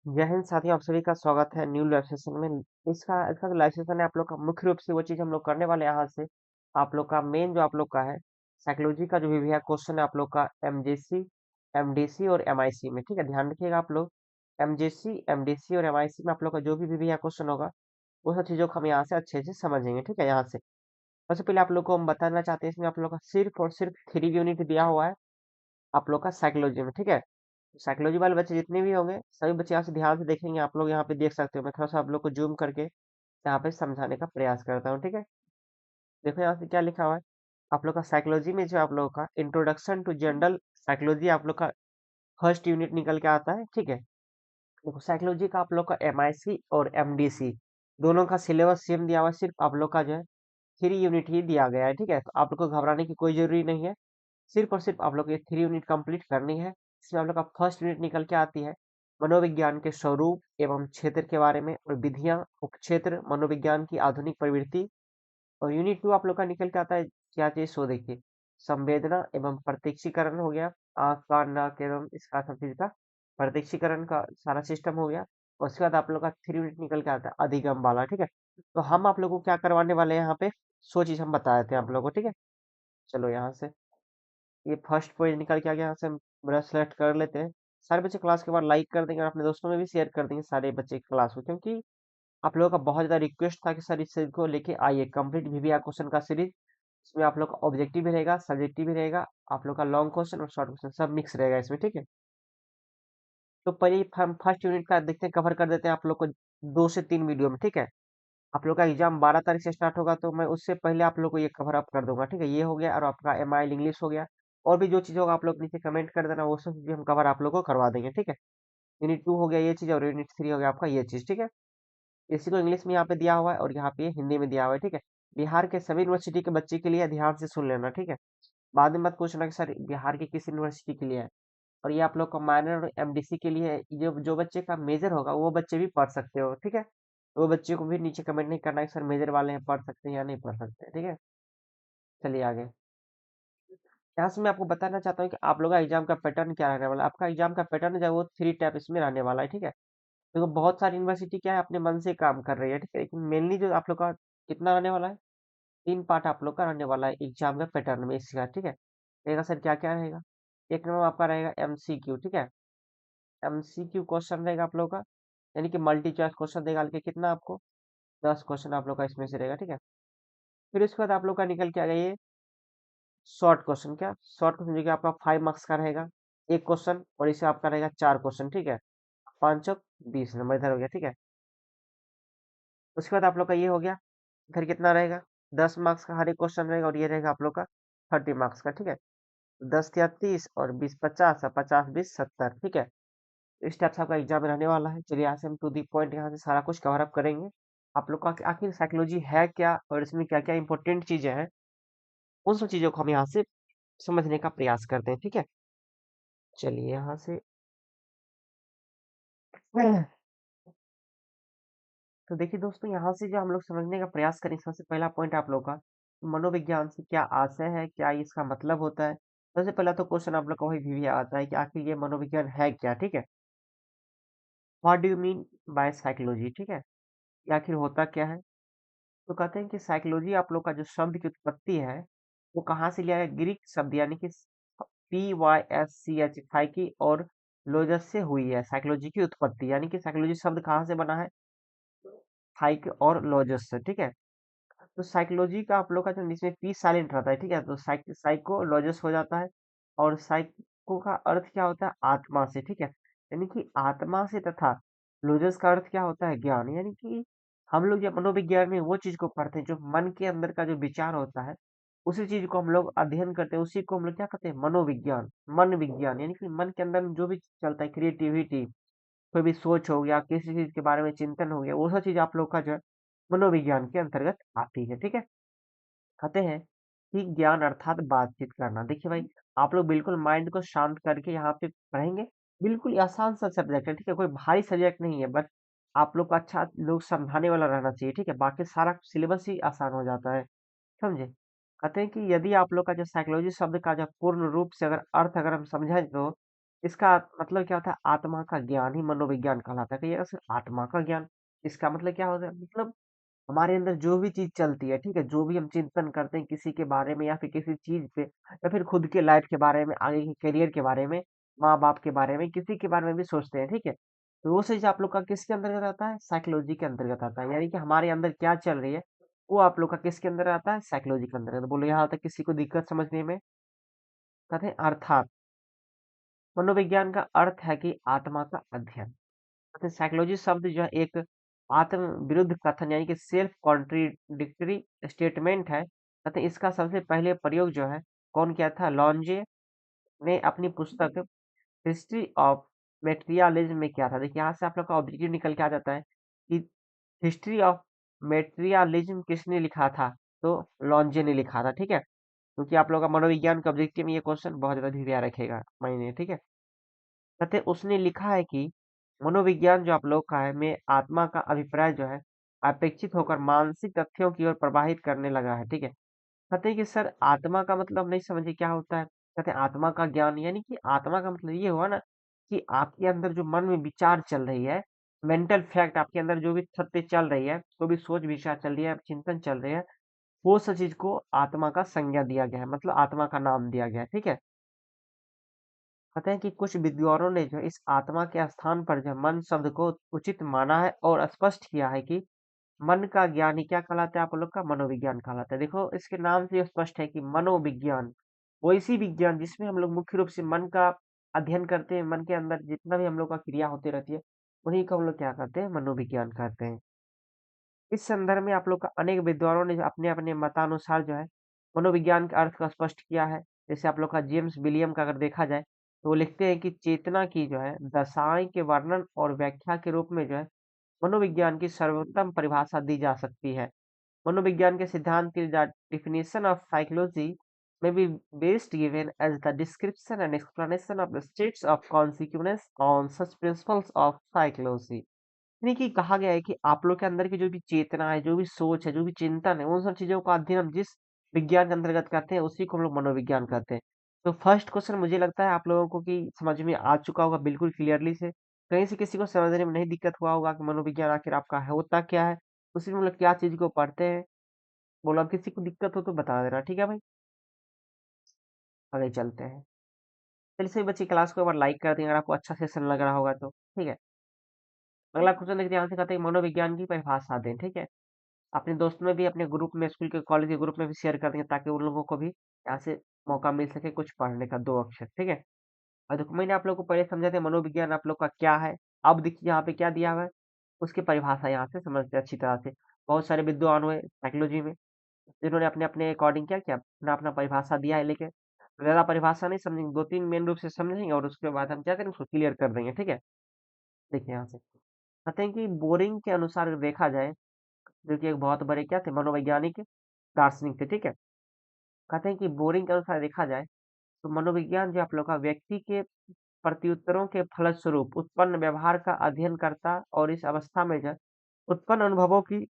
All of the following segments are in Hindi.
जय हिंद साथियों, आप सभी का स्वागत है न्यू लाइव सेशन में। इसका जो लाइव सेशन है आप लोग का, मुख्य रूप से वो चीज़ हम लोग करने वाले हैं यहाँ से। आप लोग का मेन जो आप लोग का है साइकोलॉजी का जो भी है क्वेश्चन है आप लोग का एमजेसी, एमडीसी और एमआईसी में। ठीक है, ध्यान रखिएगा आप लोग। एमजेसी, एमडीसी और एमआईसी में आप लोग का जो भी है क्वेश्चन होगा वो सब चीज़ों को हम यहाँ से अच्छे से समझेंगे। ठीक है, यहाँ से सबसे पहले आप लोग को हम बताना चाहते हैं, इसमें आप लोग का सिर्फ और सिर्फ 3 यूनिट दिया हुआ है आप लोग का साइकोलॉजी में। ठीक है, साइकोलॉजी वाले बच्चे जितने भी होंगे सभी बच्चे यहाँ से ध्यान से देखेंगे। आप लोग यहाँ पे देख सकते हो, मैं थोड़ा सा आप लोग को जूम करके यहाँ पे समझाने का प्रयास करता हूँ। ठीक है, देखो यहाँ से क्या लिखा हुआ है। आप लोग का साइकोलॉजी में जो आप लोगों का इंट्रोडक्शन टू जनरल साइकोलॉजी आप लोग का फर्स्ट यूनिट निकल के आता है। ठीक है, देखो साइकोलॉजी का आप लोग का एमआईसी और एमडीसी दोनों का सिलेबस सेम दिया हुआ है, सिर्फ आप लोग का जो है 3 यूनिट ही दिया गया है। ठीक है, तो आप लोग को घबराने की कोई जरूरी नहीं है। सिर्फ और सिर्फ आप लोग को ये 3 यूनिट कंप्लीट करनी है। इसमें आप लोग का फर्स्ट यूनिट निकल के आती है मनोविज्ञान के स्वरूप एवं क्षेत्र के बारे में और विधियां, उपक्षेत्र, मनोविज्ञान की आधुनिक प्रवृत्ति। और यूनिट 2 आप लोग का निकल के आता है क्या चीज, सो देखिए संवेदना एवं प्रत्यक्षीकरण हो गया। आंख, कान, नाक एवं इसका सब चीज का प्रत्यक्षीकरण का सारा सिस्टम हो गया। और उसके बाद आप लोग का 3 यूनिट निकल के आता है अधिगम वाला। ठीक है, तो हम आप लोग को क्या करवाने वाले हैं यहाँ पे, सो चीज हम बताए थे आप लोग को। ठीक है, चलो यहाँ से ये फर्स्ट पेज निकल के आ गया। यहाँ से हम ब्रश सेलेक्ट कर लेते हैं। सारे बच्चे क्लास के बाद लाइक कर देंगे और अपने दोस्तों में भी शेयर कर देंगे सारे बच्चे क्लास को, क्योंकि आप लोगों का बहुत ज़्यादा रिक्वेस्ट था कि सर इस सीरीज को लेके आइए कंप्लीट वीवीआर क्वेश्चन का सीरीज। इसमें आप लोग का ऑब्जेक्टिव भी रहेगा, सब्जेक्टिव भी रहेगा, आप लोग का लॉन्ग क्वेश्चन और शॉर्ट क्वेश्चन सब मिक्स रहेगा इसमें। ठीक है, तो पहले हम फर्स्ट यूनिट का देखते हैं, कवर कर देते हैं आप लोग को 2 से 3 वीडियो में। ठीक है, आप लोग का एग्जाम 12 तारीख से स्टार्ट होगा, तो मैं उससे पहले आप लोग को ये कवर अप कर दूंगा। ठीक है, ये हो गया और आपका एमआई इंग्लिश हो गया। और भी जो चीज़ होगा आप लोग नीचे कमेंट कर देना, वो सब चीज़ें हम कवर आप लोग को करवा देंगे। ठीक है, यूनिट 2 हो गया ये चीज़ और यूनिट 3 हो गया आपका ये चीज़। ठीक है, इसी को इंग्लिश में यहाँ पे दिया हुआ है और यहाँ पे हिंदी में दिया हुआ है। ठीक है, बिहार के सभी यूनिवर्सिटी के बच्चे के लिए ध्यान से सुन लेना। ठीक है, बाद में मत पूछना कि सर बिहार की किस यूनिवर्सिटी के लिए है। और ये आप लोग का माइनर और एमडीसी के लिए है। जो जो बच्चे का मेजर होगा वो बच्चे भी पढ़ सकते हो। ठीक है, वो बच्चे को भी नीचे कमेंट नहीं करना है कि सर मेजर वाले हैं पढ़ सकते हैं या नहीं पढ़ सकते हैं। ठीक है, चलिए आगे। यहाँ से मैं आपको बताना चाहता हूँ कि आप लोग का एग्जाम का पैटर्न क्या रहने वाला है। आपका एग्जाम का पैटर्न जो है वो 3 टाइप इसमें रहने वाला है। ठीक है, देखो बहुत सारी यूनिवर्सिटी क्या है अपने मन से काम कर रही है। ठीक है, लेकिन मेनली जो आप लोग का कितना रहने वाला है, 3 पार्ट आप लोग का रहने वाला है एग्जाम का पैटर्न में इसका। ठीक है, रहेगा सर क्या क्या रहेगा। एक नंबर आपका रहेगा एमसीक्यू। ठीक है, एमसीक्यू क्वेश्चन रहेगा आप लोग का, यानी कि मल्टी चॉइस क्वेश्चन देगा के कितना आपको 10 क्वेश्चन आप लोग का इसमें से रहेगा। ठीक है, फिर उसके बाद आप लोग का निकल के आ गया ये शॉर्ट क्वेश्चन। क्या शॉर्ट क्वेश्चन जो कि आपका 5 मार्क्स का रहेगा एक क्वेश्चन, और इसे आपका रहेगा 4 क्वेश्चन। ठीक है, 5 चौक 20 नंबर इधर हो गया। ठीक है, उसके बाद आप लोग का ये हो गया, इधर कितना रहेगा 10 मार्क्स का हर एक क्वेश्चन रहेगा, और ये रहेगा आप लोग का 30 मार्क्स का। ठीक है, 10 या 30 और 20 50 और 50 20 70। ठीक है, इस टाइप से आपका एग्जाम रहने वाला है। चलिए यहाँ से हम टू दी पॉइंट यहाँ से सारा कुछ कवर अप करेंगे। आप लोग का आखिर साइकोलॉजी है क्या और इसमें क्या क्या इंपॉर्टेंट चीजें हैं, उन सब चीजों को हम यहाँ से समझने का प्रयास करते हैं। ठीक है, चलिए यहाँ से तो देखिए दोस्तों, यहाँ से जो हम लोग समझने का प्रयास करें, सबसे पहला पॉइंट आप लोग का मनोविज्ञान से क्या आशय है, क्या इसका मतलब होता है। सबसे पहला तो क्वेश्चन आप लोग का वही भी आता है कि आखिर ये मनोविज्ञान है क्या। ठीक है, what do you mean by psychology. ठीक है, ये आखिर होता क्या है। तो कहते हैं कि साइकोलॉजी आप लोग का जो शब्द की उत्पत्ति है वो कहाँ से लिया है, ग्रीक शब्द यानी कि PYSCH साइकी और लोजस से हुई है साइकोलॉजी की उत्पत्ति। यानी कि साइकोलॉजी शब्द कहाँ से बना है, साइक और लॉजस से। ठीक है, तो साइकोलॉजी का आप लोग का जो इसमें पी साइलेंट रहता है। ठीक है, तो साइकोलॉजिस्ट हो जाता है। और साइको का अर्थ क्या होता है, आत्मा से। ठीक है, यानी कि आत्मा से, तथा लॉजिस्ट का अर्थ क्या होता है, ज्ञान। यानी कि हम लोग जब मनोविज्ञान में वो चीज को पढ़ते हैं जो मन के अंदर का जो विचार होता है, उसी चीज को हम लोग अध्ययन करते हैं, उसी को हम लोग क्या कहते हैं, मनोविज्ञान। मन विज्ञान यानी कि मन के अंदर जो भी चलता है, क्रिएटिविटी, कोई भी सोच हो गया, किसी चीज के बारे में चिंतन हो गया, वो सब चीज आप लोग का जो है मनोविज्ञान के अंतर्गत आती है। ठीक है, कहते हैं कि ज्ञान अर्थात बातचीत करना। देखिए भाई, आप लोग बिल्कुल माइंड को शांत करके यहाँ पे पढ़ेंगे। बिल्कुल आसान सा सब्जेक्ट है। ठीक है, कोई भारी सब्जेक्ट नहीं है, बट आप लोग को अच्छा लोग समझाने वाला रहना चाहिए। ठीक है, बाकी सारा सिलेबस ही आसान हो जाता है। समझे, कहते हैं कि यदि आप लोग का जो साइकोलॉजी शब्द का जो पूर्ण रूप से अगर अर्थ अगर हम समझें, तो इसका मतलब क्या होता है? आत्मा का ज्ञान ही मनोविज्ञान कहलाता है। कहिएगा सर आत्मा का ज्ञान, इसका मतलब क्या होता है? मतलब हमारे अंदर जो भी चीज़ चलती है, ठीक है? जो भी हम चिंतन करते हैं किसी के बारे में या फिर किसी चीज़ पे या फिर खुद के लाइफ के बारे में, आगे के करियर के बारे में, माँ-बाप के बारे में, किसी के बारे में भी सोचते हैं, ठीक है? तो वो चीज़ आप लोग का किसके अंतर्गत आता है? साइकोलॉजी के अंतर्गत आता है। यानी कि हमारे अंदर क्या चल रही है, वो आप लोग का किसके अंदर आता है? साइकोलॉजी के अंतर्गत। बोलो यहाँ तक किसी को दिक्कत समझने में? कहते हैं अर्थात मनोविज्ञान का अर्थ है कि आत्मा का अध्ययन। कहते हैं साइकोलॉजी शब्द जो है एक आत्म विरुद्ध कथन यानी कि सेल्फ कॉन्ट्रिडिक्टरी स्टेटमेंट है। कहते हैं इसका सबसे पहले प्रयोग जो है कौन किया था? लॉन्जे ने अपनी पुस्तक हिस्ट्री ऑफ मेटेरियलिज्म में किया था। देखिए यहाँ से आप लोग का ऑब्जेक्टिव निकल के आ जाता है कि हिस्ट्री ऑफ मेटेरियलिज्म किसने लिखा था? तो लॉन्जे ने लिखा था, ठीक है? क्योंकि आप लोग का मनोविज्ञान का ऑब्जेक्टिव में ये क्वेश्चन बहुत ज्यादा ध्यान रखेगा मायने, ठीक है? कहते उसने लिखा है कि मनोविज्ञान जो आप लोग का है में आत्मा का अभिप्राय जो है अपेक्षित होकर मानसिक तथ्यों की ओर प्रवाहित करने लगा है, ठीक है? कहते हैं कि सर आत्मा का मतलब नहीं समझे क्या होता है? कहते हैं आत्मा का ज्ञान यानी कि आत्मा का मतलब ये हुआ ना कि आपके अंदर जो मन में विचार चल रही है, मेंटल फैक्ट आपके अंदर जो भी सत्य चल रही है, जो भी सोच विचार चल रही है, चिंतन चल रही है, वो सब चीज को आत्मा का संज्ञा दिया गया है, मतलब आत्मा का नाम दिया गया है, ठीक है? कहते हैं कि कुछ विद्वानों ने जो है इस आत्मा के स्थान पर जो मन शब्द को उचित माना है और स्पष्ट किया है कि मन का ज्ञान ही क्या कहलाता है? आप लोग का मनोविज्ञान कहलाता है। देखो इसके नाम से ये स्पष्ट है कि मनोविज्ञान वैसी विज्ञान जिसमें हम लोग मुख्य रूप से मन का अध्ययन करते हैं, मन के अंदर जितना भी हम लोग का क्रिया होती रहती है उन्हीं को हम लोग क्या कहते हैं? मनोविज्ञान कहते हैं। इस संदर्भ में आप लोग का अनेक विद्वानों ने अपने अपने मतानुसार जो है मनोविज्ञान के अर्थ का स्पष्ट किया है। जैसे आप लोग का जेम्स विलियम का अगर देखा जाए तो वो लिखते हैं कि चेतना की जो है दशाएं के वर्णन और व्याख्या के रूप में जो है मनोविज्ञान की सर्वोत्तम परिभाषा दी जा सकती है। मनोविज्ञान के सिद्धांत की definition of psychology may be best given as the description and explanation of the states of consciousness on such principles of psychology। यानी कि कहा गया है कि आप लोग के अंदर की जो भी चेतना है, जो भी सोच है, जो भी चिंतन है, उन सब चीजों का अध्ययन हम जिस विज्ञान के अंतर्गत करते हैं उसी को हम लोग मनोविज्ञान कहते हैं। तो फर्स्ट क्वेश्चन मुझे लगता है आप लोगों को कि समझ में आ चुका होगा बिल्कुल क्लियरली से। कहीं से किसी को समझने में नहीं दिक्कत हुआ होगा कि मनोविज्ञान आखिर आपका है होता क्या है, उसी में हम लोग क्या चीज को पढ़ते हैं। बोलो अब किसी को दिक्कत हो तो बता देना, ठीक है भाई? आगे चलते हैं। चलिए सभी बच्चे क्लास को एक बार लाइक कर दें अगर आपको अच्छा सेशन लग रहा होगा तो, ठीक है? अगला क्वेश्चन देखते हैं, यहाँ से कहते हैं मनोविज्ञान की परिभाषा दें, ठीक है? अपने दोस्त में भी अपने ग्रुप में स्कूल के कॉलेज के ग्रुप में भी शेयर कर देंगे ताकि उन लोगों को भी यहाँ से मौका मिल सके कुछ पढ़ने का, दो अक्षर, ठीक है? और देखो मैंने आप लोग को पहले समझा था मनोविज्ञान आप लोग का क्या है। अब देखिए यहाँ पे क्या दिया हुआ है, उसकी परिभाषा यहाँ से समझते हैं अच्छी तरह से। बहुत सारे विद्वान हुए साइकोलॉजी में जिन्होंने अपने अपने अकॉर्डिंग क्या किया, अपना अपना परिभाषा दिया है, लेकिन ज्यादा परिभाषा नहीं समझेंगे, दो तीन मेन रूप से समझेंगे और उसके बाद हम क्या करेंगे उसको क्लियर कर देंगे, ठीक है? देखिए यहाँ से कहते हैं कि बोरिंग के अनुसार अगर देखा जाए, जो कि एक बहुत बड़े क्या थे मनोवैज्ञानिक दार्शनिक थे, ठीक है? कहते हैं कि बोरिंग के अनुसार देखा जाए तो मनोविज्ञान जो आप लोग का व्यक्ति के प्रत्युत्तरों के फलस्वरूप उत्पन्न व्यवहार का अध्ययन करता और इस अवस्था में जो उत्पन्न अनुभवों की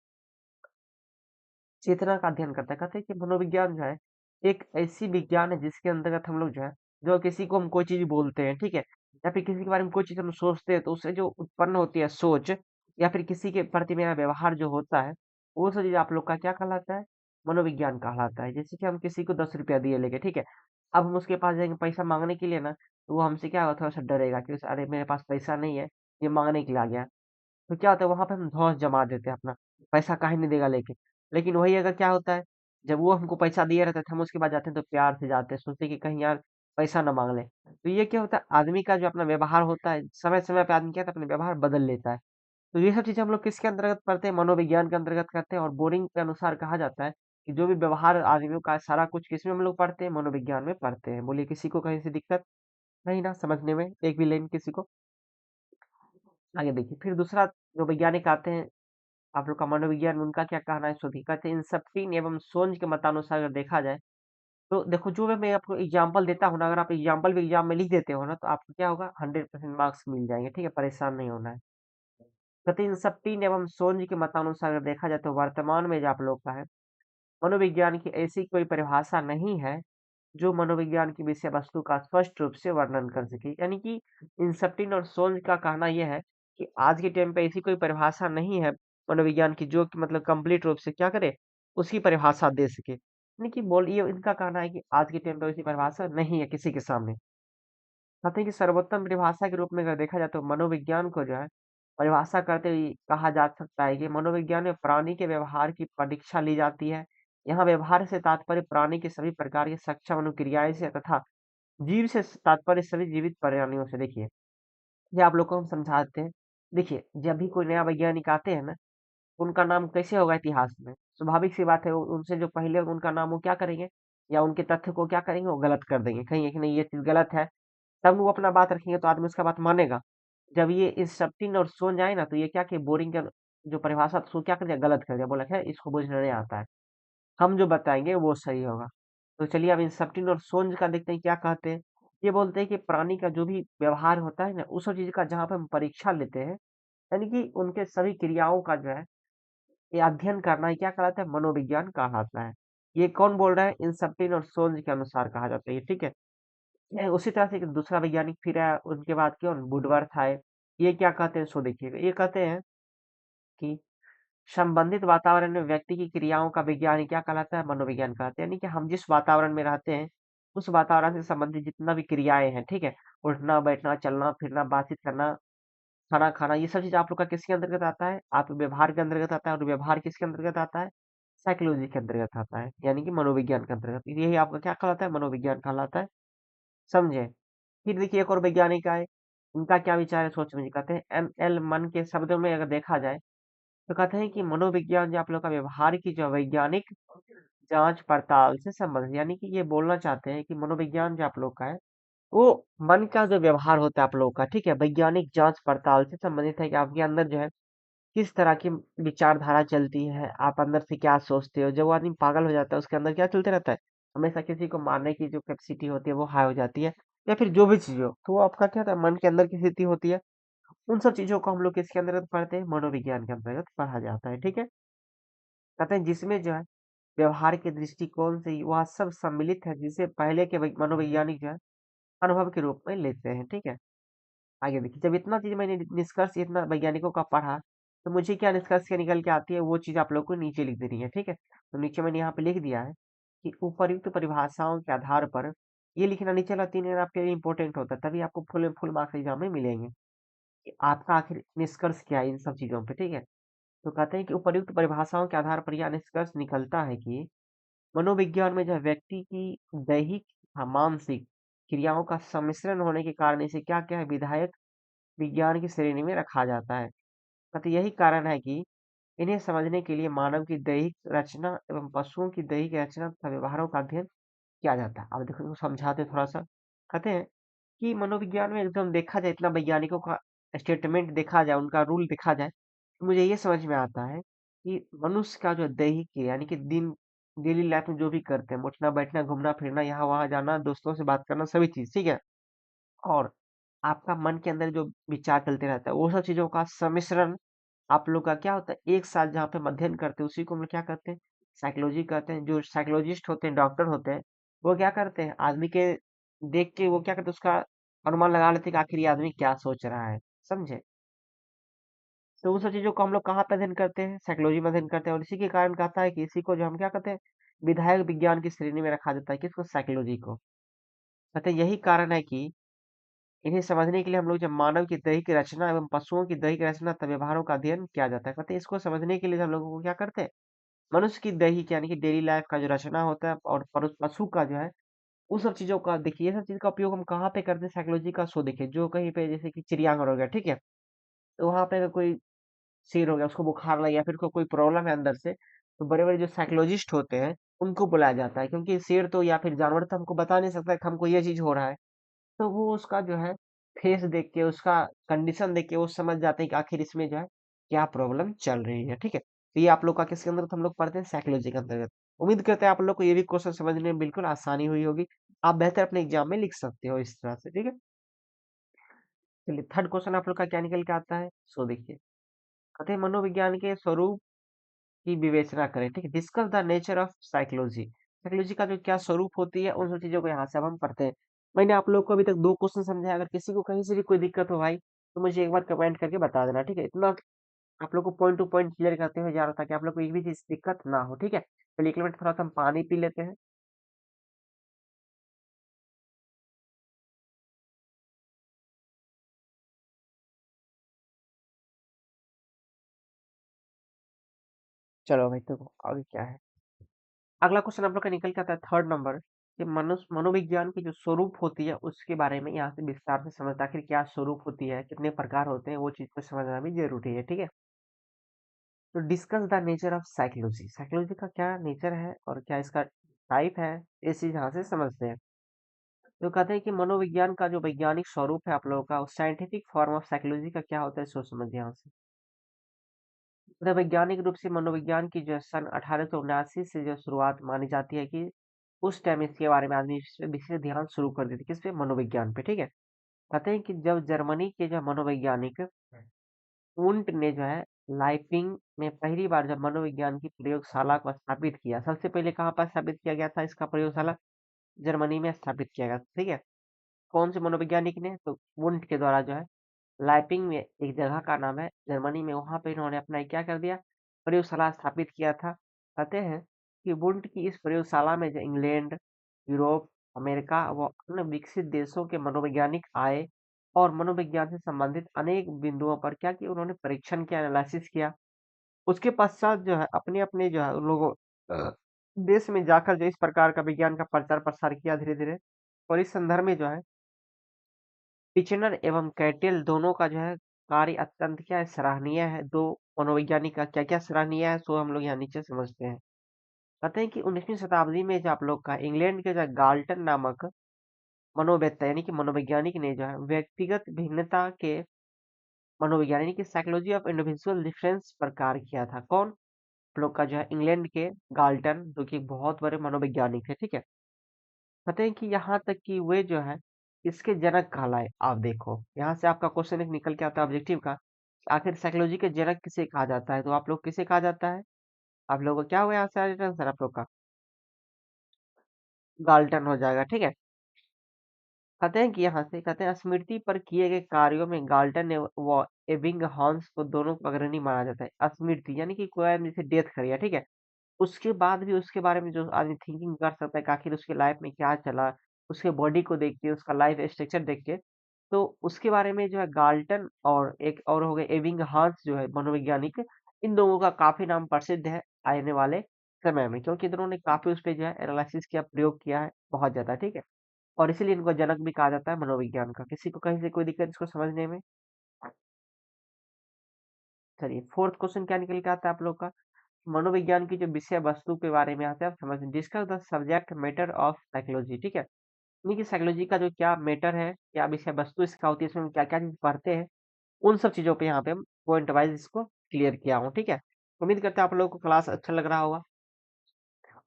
चेतना का अध्ययन करता है। कहते हैं कि मनोविज्ञान जो है एक ऐसी विज्ञान है जिसके अंतर्गत हम लोग जो है जो किसी को हम कोई चीज बोलते हैं, ठीक है? या फिर किसी के बारे में कोई चीज हम सोचते हैं तो उससे जो उत्पन्न होती है सोच या फिर किसी के प्रति मेरा व्यवहार जो होता है वो सब चीज आप लोग का क्या कहलाता है? मनोविज्ञान कहलाता है। जैसे कि हम किसी को 10 रुपया दिए लेके, ठीक है? अब हम उसके पास जाएंगे पैसा मांगने के लिए ना तो वो हमसे क्या होगा, थोड़ा सा डरेगा कि अरे मेरे पास पैसा नहीं है, ये मांगने के लिए आ गया। तो क्या होता है वहां पे हम धौंस जमा देते हैं अपना, पैसा काहे नहीं देगा लेके। लेकिन वही अगर क्या होता है, जब वो हमको पैसा दिए रहता है तो हम उसके बाद जाते हैं तो प्यार से जाते हैं, सोचते हैं कि कहीं यार पैसा ना मांग ले। तो ये क्या होता है, आदमी का जो अपना व्यवहार होता है समय समय पे आदमी क्या होता है अपना व्यवहार बदल लेता है। तो ये सब चीजें हम लोग किसके अंतर्गत पढ़ते हैं? मनोविज्ञान के अंतर्गत करते हैं। और बोरिंग के अनुसार कहा जाता है कि जो भी व्यवहार आदमियों का है, सारा कुछ किसमें हम लोग पढ़ते हैं? मनोविज्ञान में पढ़ते हैं। बोलिए किसी को कहीं से दिक्कत नहीं ना समझने में, एक भी लाइन किसी को? आगे देखिए फिर दूसरा जो वैज्ञानिक आते हैं आप लोग का मनोविज्ञान में उनका क्या कहना है? श्रुति कहते हैं इंसप्टिन एवं सोंज के मतानुसार अगर देखा जाए तो देखो जो भी मैं आपको एग्जांपल देता हूँ ना, अगर आप एग्जांपल भी एग्जाम में लिख देते हो ना तो आपको क्या होगा 100% मार्क्स मिल जाएंगे, ठीक है? परेशान नहीं होना है। कहते हैं इंसप्टिन एवं सोंज के मतानुसार अगर देखा जाए तो वर्तमान में जो आप लोग का है मनोविज्ञान की ऐसी कोई परिभाषा नहीं है जो मनोविज्ञान की विषय वस्तु का स्पष्ट रूप से वर्णन कर सके। यानी कि इंसप्टिन और सोंज का कहना यह है कि आज के टाइम पे ऐसी कोई परिभाषा नहीं है मनोविज्ञान की जो कि मतलब कंप्लीट रूप से क्या करे, उसकी परिभाषा दे सके। यानी कि बोल ये इनका कहना है कि आज के टाइम पे वैसी परिभाषा नहीं है किसी के सामने। कहते हैं कि सर्वोत्तम परिभाषा के रूप में अगर देखा जाए तो मनोविज्ञान को जो है परिभाषा करते हुए कहा जा सकता है कि मनोविज्ञान में प्राणी के व्यवहार की परीक्षा ली जाती है। यहाँ व्यवहार से तात्पर्य प्राणी के सभी प्रकार की सक्षम अनुक्रियाएं से तथा जीव से तात्पर्य सभी जीवित प्राणियों से। देखिए, ये आप लोग को हम समझाते हैं। देखिए, जब भी कोई नया वैज्ञानिक आते हैं ना, उनका नाम कैसे होगा इतिहास में? स्वाभाविक सी बात है, उनसे जो पहले उनका नाम वो क्या करेंगे या उनके तथ्य को क्या करेंगे, वो गलत कर देंगे, कहेंगे कि नहीं ये चीज गलत है। तब वो अपना बात रखेंगे तो आदमी उसका बात मानेगा। जब ये इंसप्टिन और सोन आए ना, तो ये क्या कि बोरिंग का जो परिभाषा था उसको क्या कर दिया, गलत कर दिया, बोला है इसको बुझना नहीं आता है, हम जो बताएंगे वो सही होगा। तो चलिए अब इंसप्टिन और सोंज का देखते हैं क्या कहते हैं। ये बोलते हैं कि प्राणी का जो भी व्यवहार होता है ना, उस सब चीज का जहाँ पे हम परीक्षा लेते हैं, यानी कि उनके सभी क्रियाओं का जो है ये अध्ययन करना है, क्या कहलाता है, मनोविज्ञान कहलाता है। ये कौन बोल रहा है, इंसप्टिन और सोंज के अनुसार कहा जाता है ये, ठीक है। उसी तरह से एक दूसरा वैज्ञानिक फिर आया, उनके बाद कौन, वुडवर्थ आए। ये क्या कहते हैं सो देखिएगा, ये कहते हैं कि संबंधित वातावरण में व्यक्ति की क्रियाओं का विज्ञान क्या कहलाता है, मनोविज्ञान कहलाता है। यानी कि हम जिस वातावरण में रहते हैं, उस वातावरण से संबंधित जितना भी क्रियाएं हैं, ठीक है, उठना बैठना चलना फिरना बातचीत करना खाना खाना, ये सब चीज आप लोग का किसके अंतर्गत आता है, आप व्यवहार के अंतर्गत आता है। और व्यवहार किसके अंतर्गत आता है, साइकोलॉजी के अंतर्गत आता है, यानी कि मनोविज्ञान के अंतर्गत। यही आपका क्या कहलाता है, मनोविज्ञान कहलाता है। समझे। फिर देखिए एक और वैज्ञानिक आए, उनका क्या विचार है सोच समझिए। कहते हैं एम एल मन के शब्दों में अगर देखा जाए तो कहते हैं कि मनोविज्ञान जो आप लोग का व्यवहार की जो वैज्ञानिक जांच पड़ताल से संबंधित, यानी कि ये बोलना चाहते हैं कि मनोविज्ञान जो आप लोग का है वो मन का जो व्यवहार होता है आप लोग का, ठीक है, वैज्ञानिक जांच पड़ताल से संबंधित है कि आपके अंदर जो है किस तरह की विचारधारा चलती है, आप अंदर से क्या सोचते हो। जब वो आदमी पागल हो जाता है उसके अंदर क्या चलते रहता है, हमेशा किसी को मारने की जो कैपेसिटी होती है वो हाई हो जाती है, या फिर जो भी चीज हो, तो वो आपका क्या होता है, मन के अंदर की स्थिति होती है। उन सब चीजों को हम लोग किसके अंतर्गत पढ़ते हैं, मनोविज्ञान के अंतर्गत पढ़ा जाता है, ठीक है। कहते हैं जिसमें जो है व्यवहार के दृष्टिकोण से वह सब सम्मिलित है, जिसे पहले के मनोवैज्ञानिक जो है अनुभव के रूप में लेते हैं, ठीक है। आगे देखिए, जब इतना चीज मैंने निष्कर्ष इतना वैज्ञानिकों का पढ़ा, तो मुझे क्या निष्कर्ष क्या निकल के आती है वो चीज आप लोग को नीचे लिख देनी है, ठीक है। तो नीचे मैंने यहाँ पे लिख दिया है कि उपर्युक्त परिभाषाओं के आधार पर, ये लिखना नीचे वाला 3 आपके लिए इंपॉर्टेंट होता है, तभी आपको फुल मार्क्स एग्जाम में मिलेंगे कि आपका आखिर निष्कर्ष क्या है इन सब चीजों पे, ठीक है। तो कहते हैं कि उपर्युक्त परिभाषाओं के आधार पर यह निष्कर्ष निकलता है कि मनोविज्ञान में जो है व्यक्ति की दैहिक व मानसिक क्रियाओं का सम्मिश्रण होने के कारण इसे क्या क्या है, विधायक विज्ञान की श्रेणी में रखा जाता है। अतः यही कारण है कि इन्हें समझने के लिए मानव की दैहिक रचना एवं पशुओं की दैहिक रचना तथा व्यवहारों का अध्ययन किया जाता है। अब देखो इनको समझाते हैं थोड़ा सा। कहते हैं कि मनोविज्ञान में एकदम देखा जाए, इतना वैज्ञानिकों का स्टेटमेंट देखा जाए, उनका रूल देखा जाए, तो मुझे ये समझ में आता है कि मनुष्य का जो दैहिक क्रिया, यानी कि दिन डेली लाइफ में जो भी करते हैं, उठना बैठना घूमना फिरना यहाँ वहां जाना दोस्तों से बात करना सभी चीज, ठीक है। और आपका मन के अंदर जो विचार चलते रहता है वो सब चीजों का सम्मिश्रण आप लोग का क्या होता है, एक साथ जहाँ पे हम अध्ययन करते हैं उसी को हम लोग क्या कहते हैं, साइकोलॉजी कहते हैं। जो साइकोलॉजिस्ट होते हैं, डॉक्टर होते हैं, वो क्या करते हैं, आदमी के देख के वो क्या करते हैं, उसका अनुमान लगा लेते हैं कि आखिर ये आदमी क्या सोच रहा है। समझे। तो उन सब चीजों को हम लोग कहाँ पे अध्ययन करते हैं, साइकोलॉजी में अध्ययन करते हैं। और इसी के कारण कहता है कि इसी को जो हम क्या कहते हैं, विधायक विज्ञान की श्रेणी में रखा जाता है, किसको, साइकोलॉजी को। कहते हैं यही कारण है कि इन्हें समझने के लिए हम लोग जब मानव की दैहिक रचना एवं पशुओं की दैहिक रचना तथा व्यवहारों का अध्ययन किया जाता है। कहते हैं इसको समझने के लिए हम लोगों को क्या करते हैं, मनुष्य की दैहिक यानी कि डेली लाइफ का जो रचना होता है और पशु का जो है उन सब चीजों का, देखिए ये सब चीज का उपयोग हम कहाँ पे करते हैं, साइकोलॉजी का। सो देखिए, जो कहीं पे जैसे कि चिड़ियाघर हो गया, ठीक है, तो वहां पे अगर कोई शेर हो गया, उसको बुखार लग या फिर उसको कोई प्रॉब्लम है अंदर से, तो बड़े बड़े जो साइकोलॉजिस्ट होते हैं उनको बुलाया जाता है, क्योंकि शेर तो या फिर जानवर तो हमको बता नहीं सकता कि हमको ये चीज हो रहा है। तो वो उसका जो है फेस देख के, उसका कंडीशन देख के वो समझ जाते हैं कि आखिर इसमें जो है क्या प्रॉब्लम चल रही है, ठीक है। तो ये आप लोग का किसके अंदर हम लोग पढ़ते हैं, साइकोलॉजी के अंतर्गत। उम्मीद करते हैं आप लोग को ये भी क्वेश्चन समझने में बिल्कुल आसानी हुई होगी, आप बेहतर अपने एग्जाम में लिख सकते हो इस तरह से, ठीक है। चलिए थर्ड क्वेश्चन आप लोग का क्या निकल के आता है, सो देखिए। कहते हैं मनोविज्ञान के स्वरूप की विवेचना करें, ठीक है, discuss the nature of psychology. Psychology का जो क्या स्वरूप होती है, उन सब चीज़ों को यहाँ से अब हम पढ़ते हैं। मैंने आप लोग को अभी तक 2 क्वेश्चन समझाया, अगर किसी को कहीं से भी कोई दिक्कत हो भाई, तो मुझे एक बार कमेंट करके बता देना, ठीक है? इतना आप लोग को पॉइंट टू पॉइंट क्लियर करते हुए जा रहा था कि आप लोग को एक भी चीज़ दिक्कत ना हो, ठीक है? चलिए 1 मिनट थोड़ा-सा हम पानी पी लेते हैं। चलो भाई देखो आगे क्या है। अगला क्वेश्चन आप लोग का निकल के आता है 3rd नंबर कि मनोविज्ञान की जो स्वरूप होती है उसके बारे में यहाँ से विस्तार से समझते हैं। आखिर क्या स्वरूप होती है, कितने प्रकार होते हैं, वो चीज़ को समझना भी ज़रूरी है, ठीक है? तो discuss the nature of psychology. Psychology का क्या नेचर है और क्या इसका टाइप है, ये चीज़ यहाँ से समझते हैं। तो कहते हैं कि मनोविज्ञान का जो वैज्ञानिक स्वरूप है आप लोगों का, साइंटिफिक फॉर्म ऑफ साइकोलॉजी का क्या होता है, सोच समझिए यहाँ से। मतलब वैज्ञानिक रूप से मनोविज्ञान की जो सन 1879 से जो शुरुआत मानी जाती है कि उस टाइम इसके बारे में आदमी इस पे विशेष ध्यान शुरू कर देते, किस पे, मनोविज्ञान पे, ठीक है। कहते हैं कि जब जर्मनी के जो मनोवैज्ञानिक वुंट ने जो है लाइपिंग में पहली बार जब मनोविज्ञान की प्रयोगशाला को स्थापित किया, सबसे पहले कहाँ पर स्थापित किया गया था इसका प्रयोगशाला, जर्मनी में स्थापित किया गया, ठीक है। कौन से मनोवैज्ञानिक ने, तो वुंट के द्वारा जो है लाइपिंग में एक जगह का नाम है जर्मनी में, वहां पे इन्होंने अपना क्या कर दिया, प्रयोगशाला स्थापित किया था। कहते हैं कि वुंट की इस प्रयोगशाला में जो इंग्लैंड, यूरोप, अमेरिका व अन्य विकसित देशों के मनोवैज्ञानिक आए और मनोविज्ञान से संबंधित अनेक बिंदुओं पर क्या किया, उन्होंने परीक्षण किया, एनालिसिस किया। उसके पश्चात जो है अपने अपने जो है उन लोगों देश में जाकर जो इस प्रकार का विज्ञान का प्रचार प्रसार किया धीरे धीरे। और इस संदर्भ में जो है टिचनर एवं कैटेल दोनों का जो है कार्य अत्यंत क्या है, सराहनीय है। दो मनोवैज्ञानिक का क्या क्या सराहनीय है, सो हम लोग यहाँ नीचे समझते हैं। कहते हैं कि 19वीं शताब्दी में जो आप लोग का इंग्लैंड के जो गाल्टन नामक मनोवेत्ता यानी कि मनोवैज्ञानिक ने जो है व्यक्तिगत भिन्नता के मनोविज्ञान यानी कि साइकोलॉजी ऑफ इंडिविजुअल डिफरेंस पर कार्य किया था। कौन, आप लोग का जो है इंग्लैंड के गाल्टन, जो कि बहुत बड़े मनोवैज्ञानिक थे, ठीक है। कहते हैं कि यहाँ तक कि वे जो है इसके जनक कहलाए। आप देखो यहाँ से आपका क्वेश्चन एक निकल के आता है ऑब्जेक्टिव का, आखिर साइकोलॉजी के जनक किसे कहा जाता है, तो आप लोग किसे कहा जाता है, आप लोगों को क्या हुआ यहाँ से आंसर आप लोग का, गाल्टन हो जाएगा, ठीक है। कहते हैं कि यहाँ से कहते हैं स्मृति पर किए गए कार्यों में गाल्टन ने व एबिंगहॉस को दोनों को अग्रणी माना जाता है। स्मृति यानी कि कोई आदमी जैसे डेथ कर गया, ठीक है, उसके बाद भी उसके बारे में जो आदमी थिंकिंग कर सकता है कि आखिर उसके लाइफ में क्या चला, उसके बॉडी को देख के, उसका लाइफ स्ट्रक्चर देख के, तो उसके बारे में जो है गाल्टन और एक और हो गए एबिंगहॉस जो है मनोवैज्ञानिक, इन दोनों का काफी नाम प्रसिद्ध है आने वाले समय में, क्योंकि दोनों ने काफी उस पे जो है एनालिसिस किया, प्रयोग किया है बहुत ज्यादा, ठीक है। और इसीलिए इनको जनक भी कहा जाता है मनोविज्ञान का। किसी को कहीं से कोई दिक्कत इसको समझने में। चलिए 4th क्वेश्चन क्या निकल के आता है आप लोग का, मनोविज्ञान की जो विषय वस्तु के बारे में आता है, आप समझ discuss the subject matter of psychology, ठीक है। यानी कि साइकोलॉजी का जो क्या मैटर है, क्या विषय वस्तु इसका होती है, इसमें हम क्या क्या चीज पढ़ते हैं, उन सब चीजों पे यहाँ पे हम पॉइंट वाइज इसको क्लियर किया हूँ, ठीक है। उम्मीद करते हैं आप लोगों को क्लास अच्छा लग रहा होगा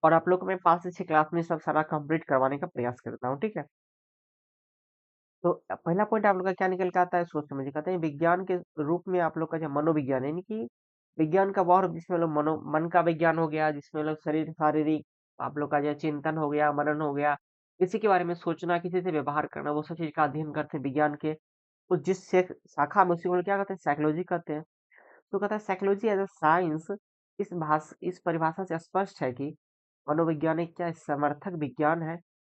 और आप लोग को मैं 5 से 6 क्लास में सब सारा कंप्लीट करवाने का प्रयास करता हूँ, ठीक है। तो पहला पॉइंट आप लोग का क्या निकल के आता है, सोच समझिए। कहते हैं विज्ञान के रूप में आप लोग का जो मनोविज्ञान यानी कि विज्ञान का वह रूप जिसमें लोग मन का विज्ञान हो गया, जिसमें लोग शरीर शारीरिक आप लोग का जो चिंतन हो गया, मनन हो गया, किसी के बारे में सोचना, किसी से व्यवहार करना, वो सब चीज का अध्ययन करते हैं विज्ञान के। तो जिस शाखा में उसी को लोग क्या कहते हैं, साइकोलॉजी कहते हैं। तो कहता है साइकोलॉजी एज अ साइंस, इस परिभाषा से स्पष्ट है कि मनोवैज्ञानिक क्या है, समर्थक विज्ञान है।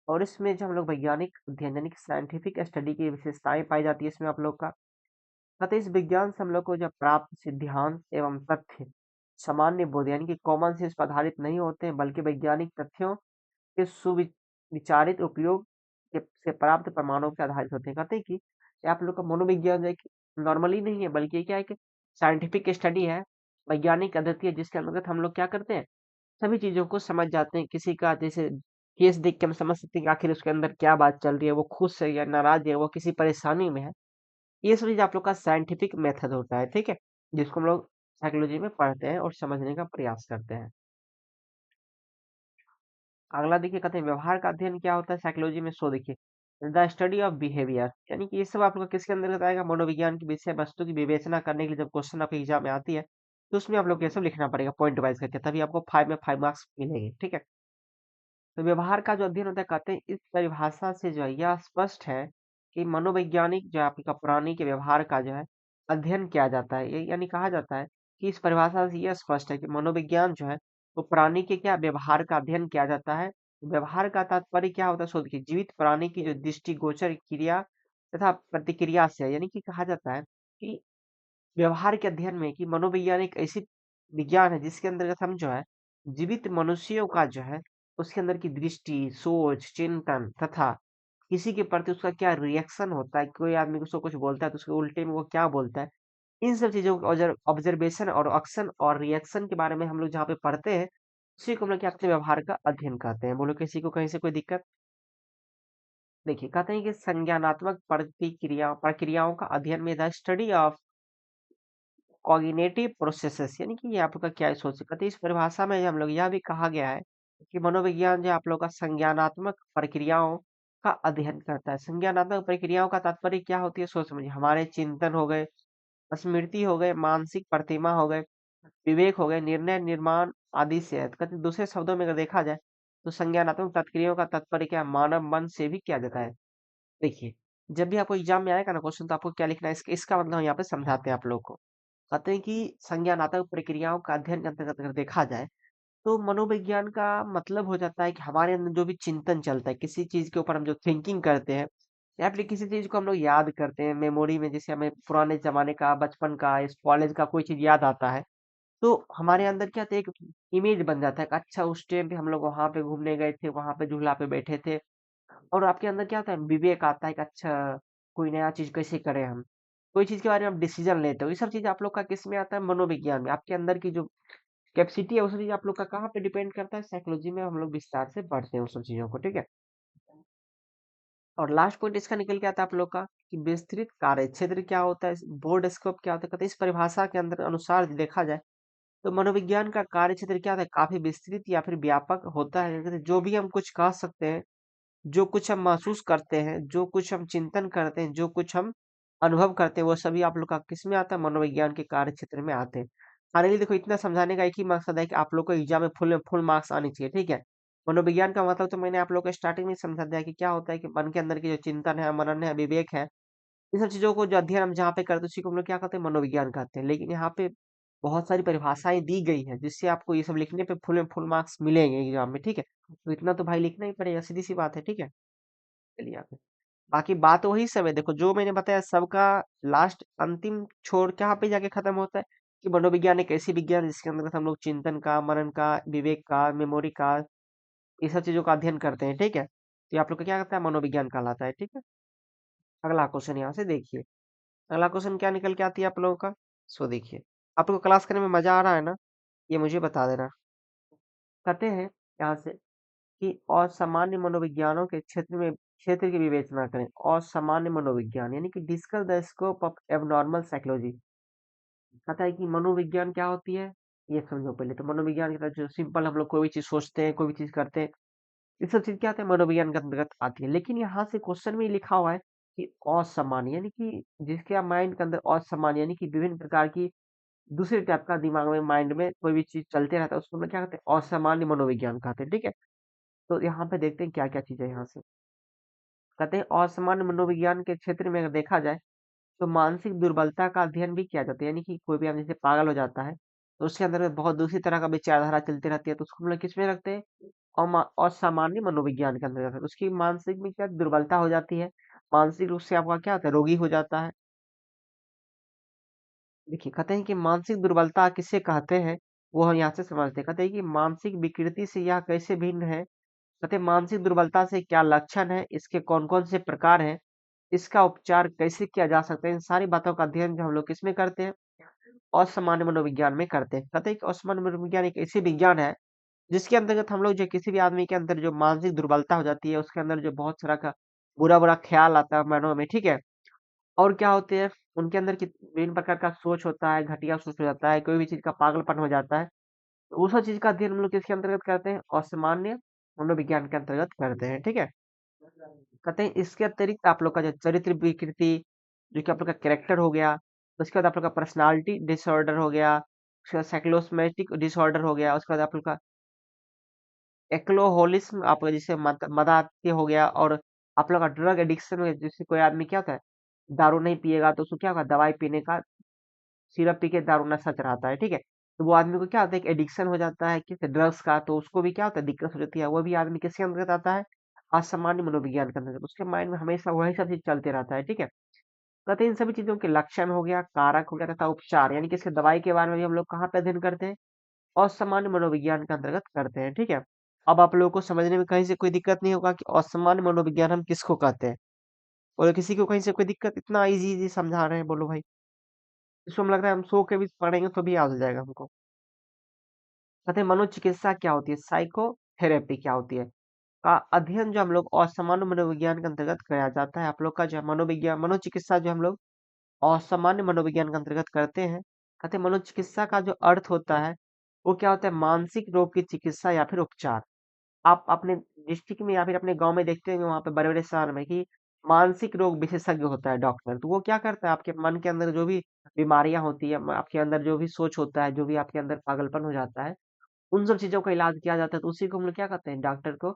और इसमें जो हम लोग वैज्ञानिक अध्ययन यानी कि साइंटिफिक स्टडी की विशेषताएं पाई जाती है इसमें आप लोग का। अतः इस विज्ञान से हम लोग को जो प्राप्त सिद्धांत एवं तथ्य सामान्य बोध यानी कि कॉमन सेंस पर आधारित नहीं होते हैं, बल्कि वैज्ञानिक तथ्यों के सुविचारित उपयोग से प्राप्त प्रमाणों के आधारित होते हैं। कहते हैं कि ये आप लोग का मनोविज्ञान जो है कि नॉर्मली नहीं है, बल्कि ये क्या है कि साइंटिफिक स्टडी है, वैज्ञानिक पद्धति है, जिसके अंतर्गत हम लोग क्या करते हैं, सभी चीज़ों को समझ जाते हैं। किसी का जैसे केस देख के हम समझ सकते हैं कि आखिर उसके अंदर क्या बात चल रही है, वो खुश है या नाराज़ है, वो किसी परेशानी में है। ये सब चीज़ आप लोग का साइंटिफिक मेथड होता है, ठीक है? जिसको हम लोग साइकोलॉजी में पढ़ते हैं और समझने का प्रयास करते हैं। अगला देखिए कहते हैं व्यवहार का अध्ययन क्या होता है साइकोलॉजी में, सो देखिए द स्टडी ऑफ बिहेवियर यानी कि ये सब आप लोग का किसके अंदर आएगा, मनोविज्ञान की विषय वस्तु की विवेचना करने के लिए जब क्वेश्चन आपके एग्जाम में आती है, तो उसमें आप लोग ये सब लिखना पड़ेगा पॉइंट वाइज करके, तभी आपको 5 में 5 मार्क्स मिलेंगे, ठीक है। तो व्यवहार का जो अध्ययन होता है, कहते हैं इस परिभाषा से जो है यह स्पष्ट है कि मनोवैज्ञानिक जो है आपका प्राणी के व्यवहार का जो है अध्ययन किया जाता है। ये यानी कहा जाता है कि इस परिभाषा से यह स्पष्ट है कि मनोविज्ञान जो है वो प्राणी के क्या व्यवहार का अध्ययन किया जाता है। व्यवहार का तात्पर्य क्या होता है, सोच के जीवित प्राणी की जो दृष्टिगोचर क्रिया तथा प्रतिक्रिया से है। यानी कि कहा जाता है कि व्यवहार के अध्ययन में कि मनोवैज्ञानिक ऐसी विज्ञान है जिसके अंतर्गत हम जो है जीवित मनुष्यों का जो है उसके अंदर की दृष्टि, सोच, चिंतन तथा किसी के प्रति उसका क्या रिएक्शन होता है, कोई आदमी उसको कुछ बोलता है तो उसके उल्टे में वो क्या बोलता है, इन सब चीजों को ऑब्जर्वेशन और एक्शन और रिएक्शन के बारे में हम लोग जहाँ पे पढ़ते हैं उसी को हम लोग क्या कहते हैं, व्यवहार का अध्ययन कहते हैं। बोलो किसी को कहीं से कोई दिक्कत? देखिए कहते हैं कि संज्ञानात्मक प्रतिक्रिया प्रक्रियाओं का अध्ययन में the study of cognitive processes, यानी कि ये आपका क्या है सोच सकते हैं। इस परिभाषा में हम लोग यह भी कहा गया है कि मनोविज्ञान जो आप लोग का संज्ञानात्मक प्रक्रियाओं का अध्ययन करता है। संज्ञानात्मक प्रक्रियाओं का तात्पर्य क्या होती है, सोच समझिए। हमारे चिंतन हो गए, स्मृति हो गए, मानसिक प्रतिमा हो गए, विवेक हो गए, निर्णय निर्माण आदि से है। तो कहते हैं, दूसरे शब्दों में अगर देखा जाए तो संज्ञानात्मक प्रक्रियाओं का तात्पर्य क्या है, मानव मन से भी किया जाता है। देखिए जब भी आपको एग्जाम में आएगा ना क्वेश्चन, तो आपको क्या लिखना है, इसका मतलब हम यहाँ पे समझाते हैं आप लोग को। कहते हैं कि संज्ञानात्मक प्रक्रियाओं का अध्ययन के अंतर्गत अगर देखा जाए तो मनोविज्ञान का मतलब हो जाता है कि हमारे अंदर जो भी चिंतन चलता है, किसी चीज के ऊपर हम जो थिंकिंग करते हैं या फिर किसी चीज को हम लोग याद करते हैं मेमोरी में, जैसे हमें पुराने जमाने का, बचपन का, इस कॉलेज का कोई चीज याद आता है तो हमारे अंदर क्या था, एक इमेज बन जाता है कि अच्छा उस टाइम पे हम लोग वहां पे घूमने गए थे, वहां पे झूला पे बैठे थे। और आपके अंदर क्या होता है, विवेक आता है कि अच्छा कोई नया चीज कैसे करें हम, कोई चीज के बारे में आप डिसीजन लेते हो। ये सब चीज आप लोग का किस में आता है, मनोविज्ञान में। आपके अंदर की जो कैपेसिटी है उस चीज आप लोग का कहाँ पे डिपेंड करता है, साइकोलॉजी में हम लोग विस्तार से पढ़ते हैं उस सब चीजों को, ठीक है। और लास्ट पॉइंट इसका निकल के आता है आप लोग का कि विस्तृत कार्य क्षेत्र क्या होता है, बोर्ड स्कोप क्या होता है। कहते हैं इस परिभाषा के अंदर अनुसार देखा जाए तो मनोविज्ञान का कार्य क्षेत्र क्या होता है, काफी विस्तृत या फिर व्यापक होता है। कहते हैं, जो भी हम कुछ कह सकते हैं, जो कुछ हम महसूस करते हैं, जो कुछ हम चिंतन करते हैं, जो कुछ हम अनुभव करते हैं, वो सभी आप लोग का किस में आता है, मनोविज्ञान के कार्य क्षेत्र में आते हैं। फाइनली देखो इतना समझाने का एक ही मकसद है कि आप लोग को एग्जाम में फुल फुल मार्क्स आने चाहिए, ठीक है। मनोविज्ञान का मतलब तो मैंने आप लोग को स्टार्टिंग में समझा दिया कि क्या होता है, कि मन के अंदर की जो चिंतन है, मनन है, विवेक है, इन सब चीजों को जो अध्ययन हम जहाँ पे करते हैं उसी को हम लोग क्या कहते हैं, मनोविज्ञान कहते हैं। लेकिन यहाँ पे बहुत सारी परिभाषाएं दी गई है जिससे आपको ये सब लिखने पे फुल फुल मार्क्स मिलेंगे एग्जाम में, ठीक है। तो इतना तो भाई लिखना ही पड़ेगा, सीधी सी बात है, ठीक है। चलिए आगे। बाकी बात वही सब है, देखो जो मैंने बताया सबका लास्ट अंतिम छोर कहाँ पे जाके खत्म होता है, कि मनोविज्ञान एक ऐसी विज्ञान है जिसके अंदर हम लोग चिंतन का, मनन का, विवेक का, मेमोरी का, ये सब चीजों का अध्ययन करते हैं, ठीक है। तो ये आप लोग का क्या करता है, मनोविज्ञान कहलाता है, ठीक है। अगला क्वेश्चन यहाँ से देखिए। अगला क्वेश्चन क्या निकल के आती है आप लोगों का, सो देखिए। आप लोग को क्लास करने में मजा आ रहा है ना, ये मुझे बता देना। कहते हैं यहाँ से कि असामान्य मनोविज्ञानों के क्षेत्र की विवेचना करें। असामान्य मनोविज्ञान यानी कि discuss the scope of abnormal psychology. कहता है कि मनोविज्ञान क्या होती है, ये समझो पहले। तो मनोविज्ञान के तहत जो सिंपल हम लोग कोई भी चीज सोचते हैं, कोई भी चीज करते हैं, ये सब चीज क्या होता है, मनोविज्ञान के अंतर्गत आती है। लेकिन यहाँ से क्वेश्चन में लिखा हुआ है कि असामान्य, यानी कि जिसके माइंड के अंदर असामान्य यानी कि विभिन्न प्रकार की दूसरे टाइप का दिमाग में, माइंड में कोई भी चीज चलते रहता है, उसको हम लोग क्या कहते हैं, असामान्य मनोविज्ञान कहते हैं, ठीक है। तो यहाँ पे देखते हैं क्या क्या चीज है यहाँ से। कहते हैं असामान्य मनोविज्ञान के क्षेत्र में अगर देखा जाए तो मानसिक दुर्बलता का अध्ययन भी किया जाता है। यानी कि कोई भी आदमी जैसे पागल हो जाता है तो उसके अंदर में बहुत दूसरी तरह का विचारधारा चलती रहती है, तो उसको हम लोग किस में रखते हैं, असामान्य मनोविज्ञान के अंदर रखते हैं। उसकी मानसिक में क्या दुर्बलता हो जाती है, मानसिक रूप से आपका क्या होता है, रोगी हो जाता है। देखिए कहते हैं कि मानसिक दुर्बलता किसे कहते हैं, वो हम यहाँ से समझते हैं। कहते हैं कि मानसिक विकृति से यह कैसे भिन्न है। कहते हैं मानसिक दुर्बलता से क्या लक्षण है, इसके कौन कौन से प्रकार हैं, इसका उपचार कैसे किया जा सकता है, इन सारी बातों का अध्ययन जो हम लोग किसमें करते हैं, असामान्य मनोविज्ञान में करते हैं। कहते हैं कि असामान्य मनोविज्ञान एक ऐसी विज्ञान है जिसके अंतर्गत हम लोग जो किसी भी आदमी के अंदर जो मानसिक दुर्बलता हो जाती है, उसके अंदर जो बहुत सारा का बुरा बुरा ख्याल आता है मनों में, ठीक है। और क्या होते हैं, उनके अंदर की विभिन्न प्रकार का सोच होता है, घटिया सोच हो जाता है, कोई भी चीज का पागलपन हो जाता है। तो उस चीज का अध्ययन हम लोग किसके अंतर्गत करते हैं, असामान्य मनोविज्ञान के अंतर्गत करते हैं, ठीक है। कहते हैं इसके अतिरिक्त आप लोग का जो चरित्र विकृति, जो कि आप लोग का कैरेक्टर हो गया, उसके बाद आप लोग का पर्सनालिटी डिसऑर्डर हो गया, उसके बाद साइक्लोसोमेटिक डिसऑर्डर हो गया, उसके बाद आप लोग का एल्कोहलिज्म आपका जैसे मदाती हो गया, और आप लोग का ड्रग एडिक्शन में जैसे कोई आदमी क्या होता है, दारू नहीं पिएगा तो उसको क्या होगा, दवाई पीने का, सिरप पी के दारू नशा चढ़ाता है, ठीक है। तो वो आदमी को क्या होता है, एक एडिक्शन हो जाता है किस ड्रग्स का, तो उसको भी क्या होता है, दिक्कत हो जाती है। वो भी आदमी किसके अंतर्गत आता है, असामान्य मनोविज्ञान के अंतर्गत। उसके माइंड में हमेशा वही सब चीज चलते रहता है, ठीक है। कहते हैं इन सभी चीजों के लक्षण हो गया, कारक हो गया तथा उपचार, यानी कि इसके दवाई के बारे में भी हम लोग कहाँ पे अध्ययन करते हैं, असामान्य मनोविज्ञान के अंतर्गत करते हैं, ठीक है। अब आप लोगों को समझने में कहीं से कोई दिक्कत नहीं होगा कि असामान्य मनोविज्ञान हम किसको कहते हैं, और किसी को कहीं से कोई दिक्कत, इतना इजी इजी समझा रहे हैं, बोलो भाई। इसको हम लग रहा है हम सो के भी पढ़ेंगे तो भी याद हो जाएगा हमको। कहते हैं मनोचिकित्सा क्या होती है, साइकोथेरेपी क्या होती है, का अध्ययन जो हम लोग असामान्य मनोविज्ञान के अंतर्गत कराया जाता है। आप लोग का जो है मनोविज्ञान, मनोचिकित्सा जो हम लोग असामान्य मनोविज्ञान के अंतर्गत करते हैं। कहते हैं मनोचिकित्सा का जो अर्थ होता है वो क्या होता है, मानसिक रोग की चिकित्सा या फिर उपचार। आप अपने डिस्ट्रिक्ट में या फिर अपने गांव में देखते होंगे, वहां पे बड़े बड़े शहर में कि मानसिक रोग विशेषज्ञ होता है डॉक्टर। तो वो क्या करता है, आपके मन के अंदर जो भी बीमारियां होती है, आपके अंदर जो भी सोच होता है, जो भी आपके अंदर पागलपन हो जाता है, उन सब चीजों का इलाज किया जाता है। तो उसी को हम लोग क्या कहते हैं, डॉक्टर को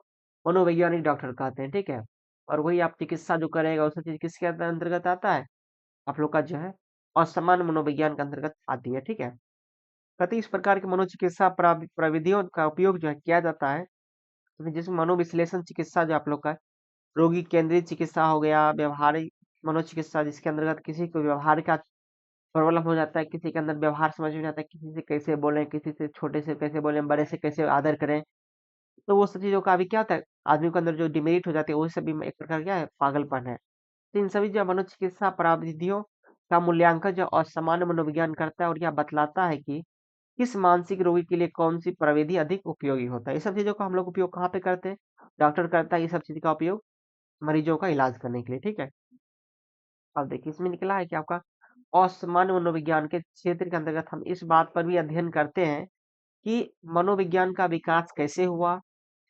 मनोवैज्ञानिक डॉक्टर कहते हैं, ठीक है। और वही आप चिकित्सा जो करेगा वो सब चीज किसके अंतर्गत आता है, आप लोग का जो है असामान्य मनोविज्ञान के अंतर्गत आती है, ठीक है। कहते हैं इस प्रकार के मनोचिकित्सा प्रविधियों का उपयोग जो है किया जाता है, तो जिसमें मनोविश्लेषण चिकित्सा जो आप लोग का है, रोगी केंद्रित चिकित्सा हो गया, व्यवहारिक मनोचिकित्सा जिसके अंतर्गत किसी को व्यवहार का प्रॉब्लम हो जाता है, किसी के अंदर व्यवहार समझ में नहीं आता है, किसी से कैसे बोलें, किसी से छोटे से कैसे बोलें, बड़े से कैसे आदर करें। तो वो सब चीजों का अभी क्या होता है, आदमी के अंदर जो डिमेरिट हो जाती है, वो सब भी एक प्रकार क्या है, पागलपन है। तो इन सभी जो मनोचिकित्सा प्राविधियों का मूल्यांकन जो असामान्य मनोविज्ञान करता है, और यह बतलाता है कि किस मानसिक रोगी के लिए कौन सी प्रविधि अधिक उपयोगी होता है। ये सब चीजों का हम लोग उपयोग कहाँ पे करते हैं, डॉक्टर करता है ये सब चीज का उपयोग मरीजों का इलाज करने के लिए, ठीक है। अब देखिए इसमें निकला है कि आपका असामान्य मनोविज्ञान के क्षेत्र के अंतर्गत हम इस बात पर भी अध्ययन करते हैं कि मनोविज्ञान का विकास कैसे हुआ।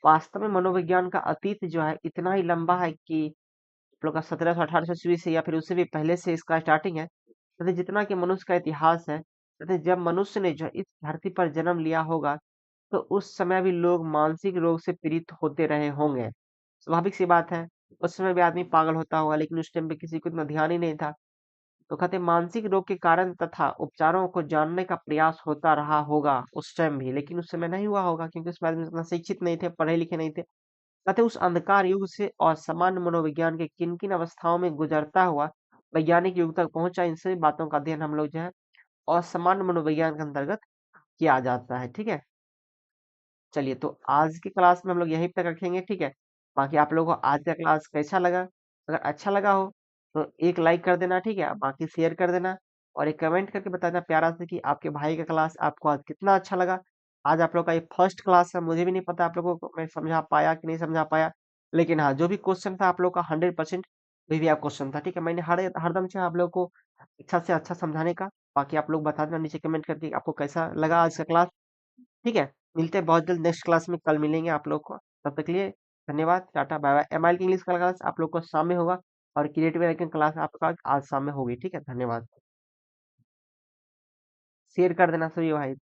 वास्तव में मनोविज्ञान का अतीत जो है इतना ही लंबा है कि आप लोग का 1700 1800 ईस्वी से या फिर उससे भी पहले से इसका स्टार्टिंग है। कहते जितना कि मनुष्य का इतिहास है, कहते जब मनुष्य ने जो है इस धरती पर जन्म लिया होगा, तो उस समय भी लोग मानसिक रोग से पीड़ित होते रहे होंगे। स्वाभाविक सी बात है, उस समय भी आदमी पागल होता होगा, लेकिन उस टाइम पे किसी को इतना ध्यान ही नहीं था। तो कहते हैं मानसिक रोग के कारण तथा उपचारों को जानने का प्रयास होता रहा होगा उस टाइम भी, लेकिन उस समय नहीं हुआ होगा क्योंकि उसमें आदमी उतना शिक्षित नहीं थे, पढ़े लिखे नहीं थे। कहते उस अंधकार युग से और सामान्य मनोविज्ञान के किन किन अवस्थाओं में गुजरता हुआ वैज्ञानिक युग तक पहुंचा, इन सभी बातों का अध्ययन हम लोग जो है और सामान्य मनोविज्ञान के अंतर्गत किया जाता है, ठीक है। चलिए तो आज की क्लास में हम लोग यहीं तक रखेंगे, ठीक है। बाकी आप लोगों को आज का क्लास कैसा लगा, अगर अच्छा लगा हो तो एक लाइक कर देना, ठीक है। बाकी शेयर कर देना, और एक कमेंट करके बताना प्यारा से कि आपके भाई का क्लास आपको आज कितना अच्छा लगा। आज आप लोग का ये फर्स्ट क्लास है, मुझे भी नहीं पता आप लोगों को मैं समझा पाया कि नहीं समझा पाया, लेकिन हाँ जो भी क्वेश्चन था आप लोग का 100% भी आप क्वेश्चन था, ठीक है। मैंने हरदम से आप लोग को अच्छा से अच्छा समझाने का। बाकी आप लोग बता देना नीचे कमेंट करके आपको कैसा लगा आज का क्लास, ठीक है। मिलते हैं बहुत जल्द नेक्स्ट क्लास में, कल मिलेंगे आप लोग को। तब तक के लिए धन्यवाद, टाटा बाय बाय। एमआईएल की इंग्लिश का क्लास आप लोग को शाम में होगा, और क्रिएटिव राइटिंग क्लास आपका आज शाम में होगी, ठीक है। धन्यवाद, शेयर कर देना सभी भाई।